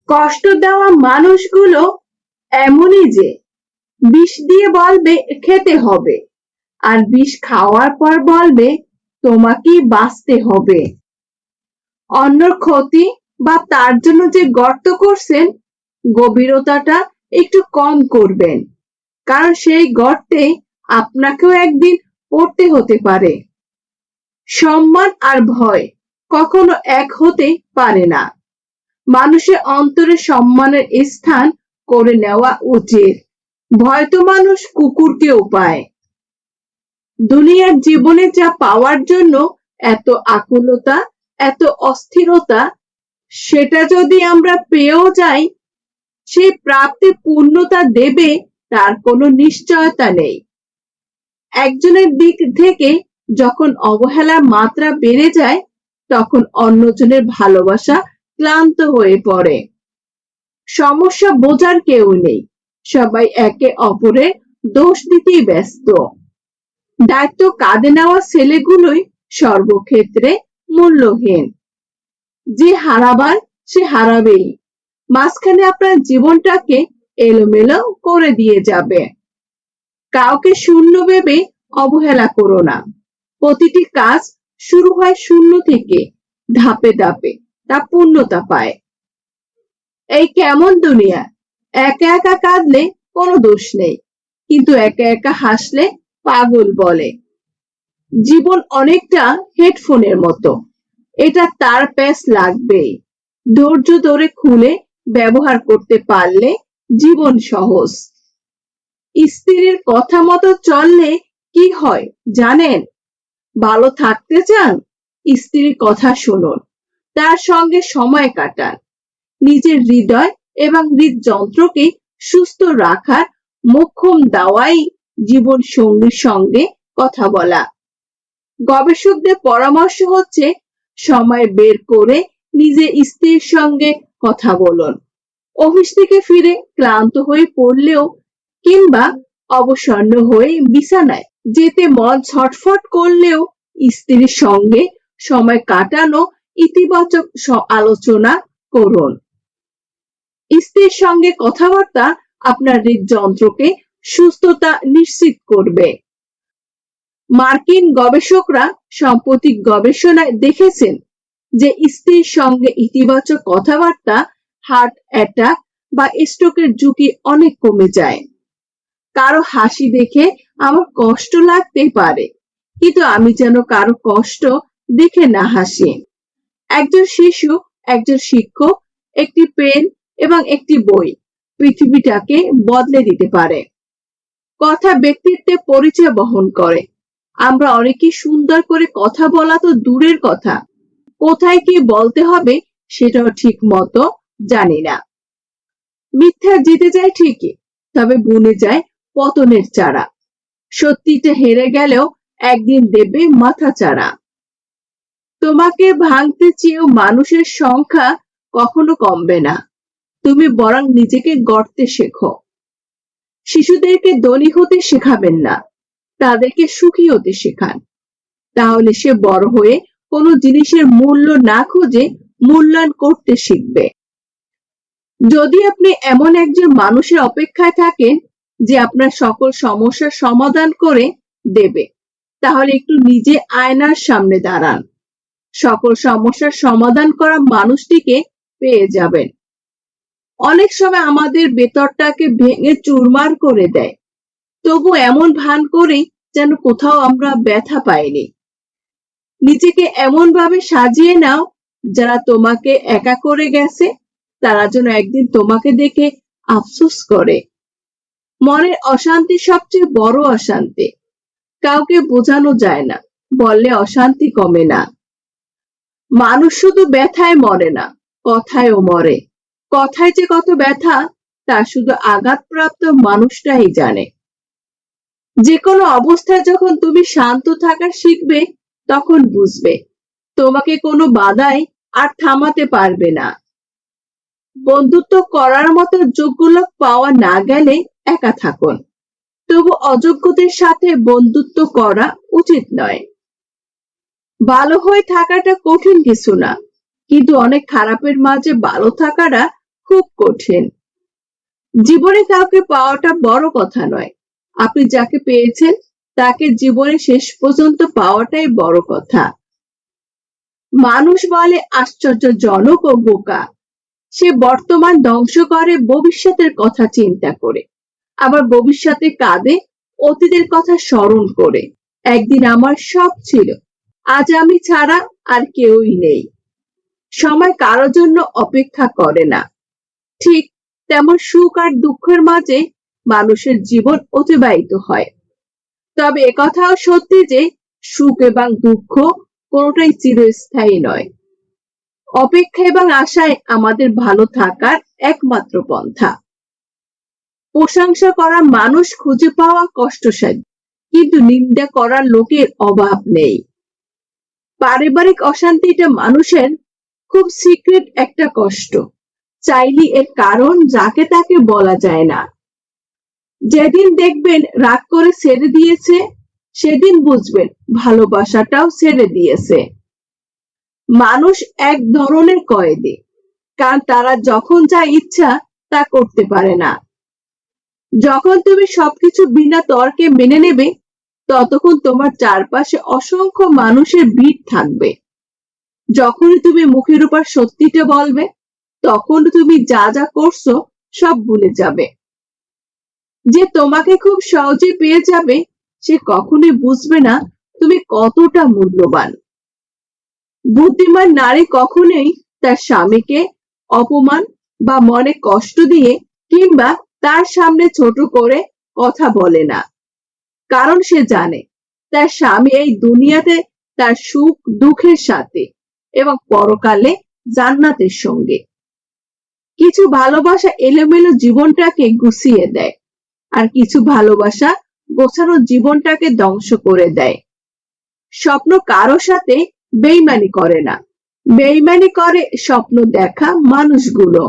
কষ্ট দেওয়া মানুষগুলো এমনই যে বিষ দিয়ে বলবে খেতে হবে, আর বিষ খাওয়ার পর বলবে তোমাকেই বাঁচতে হবে। অন্যর ক্ষতি বা তার জন্য যে গর্ত করছেন, গভীরতাটা একটু কম করবেন, কারণ সেই গর্তে আপনাকেও একদিন পড়তে হতে পারে। সম্মান আর ভয় কখনো এক হতে পারে না। মানুষের অন্তরে সম্মানের স্থান করে নেওয়া উচিত। ভয় তো মানুষ কুকুরকেও পায়। দুনিয়ার জীবনে যা পাওয়ার জন্য এত আকুলতা, এত অস্থিরতা, সেটা যদি আমরা পেয়েও যাই, সেই প্রাপ্তি পূর্ণতা দেবে তার কোনো নিশ্চয়তা নেই। একজনের দিক থেকে যখন অবহেলার মাত্রা বেড়ে যায়, তখন অন্যজনের ভালোবাসা ক্লান্ত হয়ে পড়ে। সমস্যা বোঝার কেউ নেই, সবাই একে অপরের দোষ দিতেই ব্যস্ত। দায়িত্ব কাঁধে নেওয়া ছেলেগুলোই সর্বক্ষেত্রে মূল্যহীন। যে হারাবার সে হারাবেই, মাঝখানে আপনার জীবনটাকে এলোমেলো করে দিয়ে যাবে। কাউকে শূন্য ভেবে অবহেলা করো না। প্রতিটি কাজ শুরু হয় শূন্য থেকে, ধাপে ধাপে তা পূর্ণতা পায়। এই কেমন দুনিয়া, একা একা কাঁদলে কোনো দোষ নেই, কিন্তু একা একা হাসলে পাগল বলে। জীবন অনেকটা হেডফোনের মতো, এটা তার প্যাচ লাগবেই। ধৈর্য ধরে খুলে ব্যবহার করতে পারলে জীবন সহজ। স্ত্রীর কথা মতো চললে কি হয় জানেন? ভালো থাকতে চান? স্ত্রীর কথা শুনুন, তার সঙ্গে সময় কাটান। নিজের হৃদয় এবং হৃদযন্ত্রকে সুস্থ রাখার মোক্ষম দাওয়াই জীবন সঙ্গীর সঙ্গে কথা বলা। গবেষকদের পরামর্শ হচ্ছে, সময় বের করে নিজের স্ত্রীর সঙ্গে কথা বলুন। অফিস থেকে ফিরে ক্লান্ত হয়ে পড়লেও কিংবা অবসন্ন হয়ে বিছানায় যেতে মন ছটফট করলেও স্ত্রীর সঙ্গে সময় কাটানো, ইতিবাচক আলোচনা করুন। স্ত্রীর সঙ্গে কথাবার্তা আপনার হৃদযন্ত্রকে সুস্থতা নিশ্চিত করবে। মার্কিন গবেষকরা সাম্প্রতিক গবেষণায় দেখেছেন যে স্ত্রীর সঙ্গে ইতিবাচক কথাবার্তা হার্ট অ্যাটাক বা স্ট্রোকের ঝুঁকি অনেক কমে যায়। কারো হাসি দেখে আমার কষ্ট লাগতে পারে, কিন্তু আমি যেন কারো কষ্ট দেখে না হাসি। একজন শিশু, একজন শিক্ষক, একটি পেন এবং একটি বই পৃথিবীটাকে বদলে দিতে পারে। কথা ব্যক্তিত্বের পরিচয় বহন করে। আমরা অনেকেই সুন্দর করে কথা বলা তো দূরের কথা, কোথায় কি বলতে হবে সেটাও ঠিক মতো জানি না। মিথ্যা জিতে যায় ঠিকই, তবে বুনে যায় পতনের চারা। সত্যিটা হেরে গেলেও একদিন দেবে মাথা চারা। তোমাকে ভাঙতে চেয়েও মানুষের সংখ্যা কখনো কমবে না, তুমি বরং নিজেকে গড়তে শেখো। শিশুদেরকে ধনী হতে শেখাবেন না, তাদেরকে সুখী হতে শেখান। তাহলে সে বড় হয়ে কোনো জিনিসের মূল্য না খুঁজে মূল্যায়ন করতে শিখবে। যদি আপনি এমন একজন মানুষের অপেক্ষায় থাকেন যে আপনার সকল সমস্যার সমাধান করে দেবে, তাহলে একটু নিজে আয়নার সামনে দাঁড়ান। সকল সমস্যার সমাধান করা মানুষটিকে পেয়ে যাবেন। অনেক সময় আমাদের ভেতরটাকে ভেঙে চুরমার করে দেয়, তবু এমন ভান করি যেন কোথাও আমরা ব্যথা পাইনি। নিজেকে এমন ভাবে সাজিয়ে নাও, যারা তোমাকে একা করে গেছে তারা যেন একদিন তোমাকে দেখে আফসোস করে। মনের অশান্তি সবচেয়ে বড় অশান্তি, কাউকে বোঝানো যায় না, বললে অশান্তি কমে না। মানুষ শুধু ব্যথায় মরে না, কথায়ও মরে। কথায় যে কত ব্যথা তা শুধু আঘাতপ্রাপ্ত মানুষটাই জানে। যে কোনো অবস্থায় যখন তুমি শান্ত থাকা শিখবে, তখন বুঝবে তোমাকে কোনো বাধাই আর থামাতে পারবে না। বন্ধুত্ব করার মতো যোগ্য লোক পাওয়া না গেলে একা থাকুন, তবু অযোগ্যদের সাথে বন্ধুত্ব করা উচিত নয়। ভালো হয়ে থাকাটা কঠিন কিছু না, কিন্তু অনেক খারাপের মাঝে ভালো থাকাটা খুব কঠিন। জীবনে কাউকে পাওয়াটা বড় কথা নয়, আপনি যাকে পেয়েছেন তাকে জীবনে শেষ পর্যন্ত পাওয়াটাই বড় কথা। মানুষ বলে আশ্চর্যজনক ও বোকা, সে বর্তমান ধ্বংস করে ভবিষ্যতের কথা চিন্তা করে, আবার ভবিষ্যতে কাঁদে অতীতের কথা স্মরণ করে। একদিন আমার সব ছিল, আজ আমি ছাড়া আর কেউই নেই। সময় কারো জন্য অপেক্ষা করে না, ঠিক তেমন সুখ আর দুঃখের মাঝে মানুষের জীবন অতিবাহিত হয়। তবে একথাও সত্যি যে সুখ এবং দুঃখ কোনোটাই চিরস্থায়ী নয়। অপেক্ষা এবং আশায় আমাদের ভালো থাকার একমাত্র পন্থা। প্রশংসা করা মানুষ খুঁজে পাওয়া কষ্টসাধ্য, কিন্তু নিন্দা করার লোকের অভাব নেই। পারিবারিক অশান্তিটা মানুষের খুব সিক্রেট একটা কষ্ট, চাইলে এর কারণ যাকে তাকে বলা যায় না। যেদিন দেখবেন রাগ করে ছেড়ে দিয়েছে, সেদিন বুঝবেন ভালোবাসাটাও ছেড়ে দিয়েছে। মানুষ এক ধরনের কয়েদি, কারণ তারা যখন যা ইচ্ছা তা করতে পারে না। যখন তুমি সবকিছু বিনা তর্কে মেনে নেবে, ততক্ষণ তোমার চারপাশে অসংখ্য মানুষের ভিড় থাকবে। যখনই তুমি মুখের উপর সত্যিটা বলবে, তখন তুমি যা যা করছো সব ভুলে যাবে। যে তোমাকে খুব সহজে পেয়ে যাবে, সে কখনোই বুঝবে না তুমি কতটা মূল্যবান। বুদ্ধিমান নারী কখনোই তার স্বামীকে অপমান বা মনে কষ্ট দিয়ে কিংবা তার সামনে ছোট করে কথা বলে না, কারণ সে জানে তার স্বামী এই দুনিয়াতে তার সুখ দুঃখের সাথে এবং পরকালে জান্নাতের সঙ্গে। কিছু ভালোবাসা এলোমেলো জীবনটাকে গুছিয়ে দেয়, আর কিছু ভালোবাসা গোছানো জীবনটাকে ধ্বংস করে দেয়। স্বপ্ন কারো সাথে বেইমানি করে না, বেইমানি করে স্বপ্ন দেখা মানুষগুলো।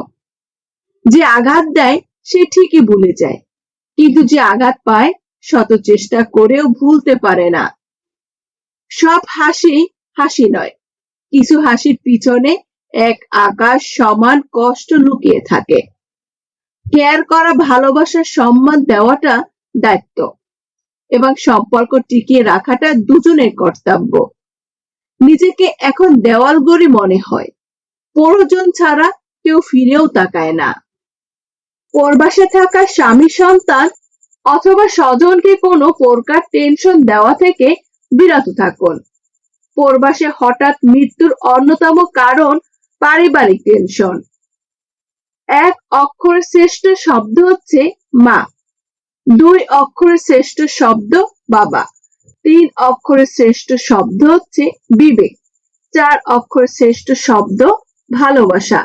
যে আঘাত দেয় সে ঠিকই ভুলে যায়, কিন্তু যে আঘাত পায় শত চেষ্টা করেও ভুলতে পারে না। সব হাসি হাসি নয়, কিছু হাসির পিছনে এক আকাশ সমান কষ্ট লুকিয়ে থাকে। কেয়ার করা, ভালোবাসার সম্মান দেওয়াটা দায়িত্ব, এবং সম্পর্ক টিকিয়ে রাখাটা দুজনের কর্তব্য। নিজেকে এখন দেওয়াল গড়ি মনে হয়, প্রয়োজন ছাড়া কেউ ফিরেও তাকায় না। পরবাসে থাকা স্বামী, সন্তান অথবা স্বজনকে কোনো প্রকার টেনশন দেওয়া থেকে বিরত থাকুন। পরবাসে হঠাৎ মৃত্যুর অন্যতম কারণ পারিবারিক টেনশন। এক অক্ষরের শ্রেষ্ঠ শব্দ হচ্ছে মা, 2 অক্ষরের শ্রেষ্ঠ শব্দ বাবা, 3 অক্ষরের শ্রেষ্ঠ শব্দ হচ্ছে বিবেক, 4 অক্ষরের শ্রেষ্ঠ শব্দ ভালোবাসা।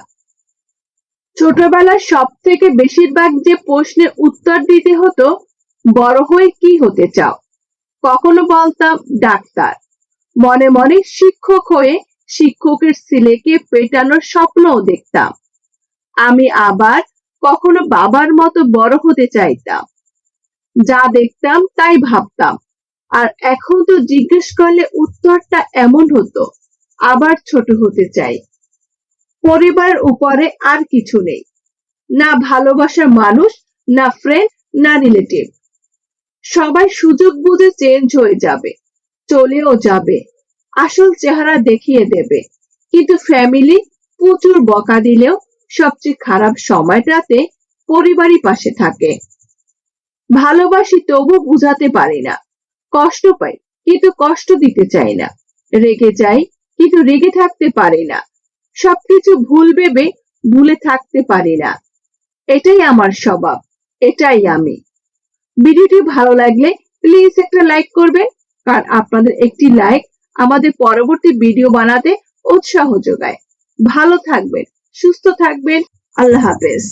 ছোটবেলায় সব থেকে বেশিরভাগ যে প্রশ্নের উত্তর দিতে হতো, বড় হয়ে কি হতে চাও? কখনো বলতাম ডাক্তার, মনে মনে শিক্ষক হয়ে শিক্ষকের ছেলেকে পেটানোর স্বপ্নও দেখতাম। আমি আবার কখনো বাবার মতো বড় হতে চাইতাম, যা দেখতাম তাই ভাবতাম। আর এখন তো জিজ্ঞেস করলে উত্তরটা এমন হতো, আবার ছোট হতে চাই। পরিবারের উপরে আর কিছু নেই, না ভালোবাসার মানুষ, না ফ্রেন্ড, না রিলেটিভ। সবাই সুযোগ বুঝে চেঞ্জ হয়ে যাবে, চলেও যাবে, আসল চেহারা দেখিয়ে দেবে। কিন্তু ফ্যামিলি প্রচুর বকা দিলেও সবচেয়ে খারাপ সময়টাতে পরিবারই পাশে থাকে। ভালোবাসি তবু বুঝাতে পারি না, কষ্ট পাই কিন্তু কষ্ট দিতে চাই না, রেগে যাই কিন্তু রেগে থাকতে পারি না, সবকিছু ভুল ভেবে ভুলে থাকতে পারি না। এটাই আমার স্বভাব, এটাই আমি। ভিডিওটি ভালো লাগলে প্লিজ একটা লাইক করবেন, কারণ আপনাদের একটি লাইক আমাদের পরবর্তী ভিডিও বানাতে উৎসাহ যোগায়। ভালো থাকবেন, সুস্থ থাকবেন, আল্লাহ হাফেজ।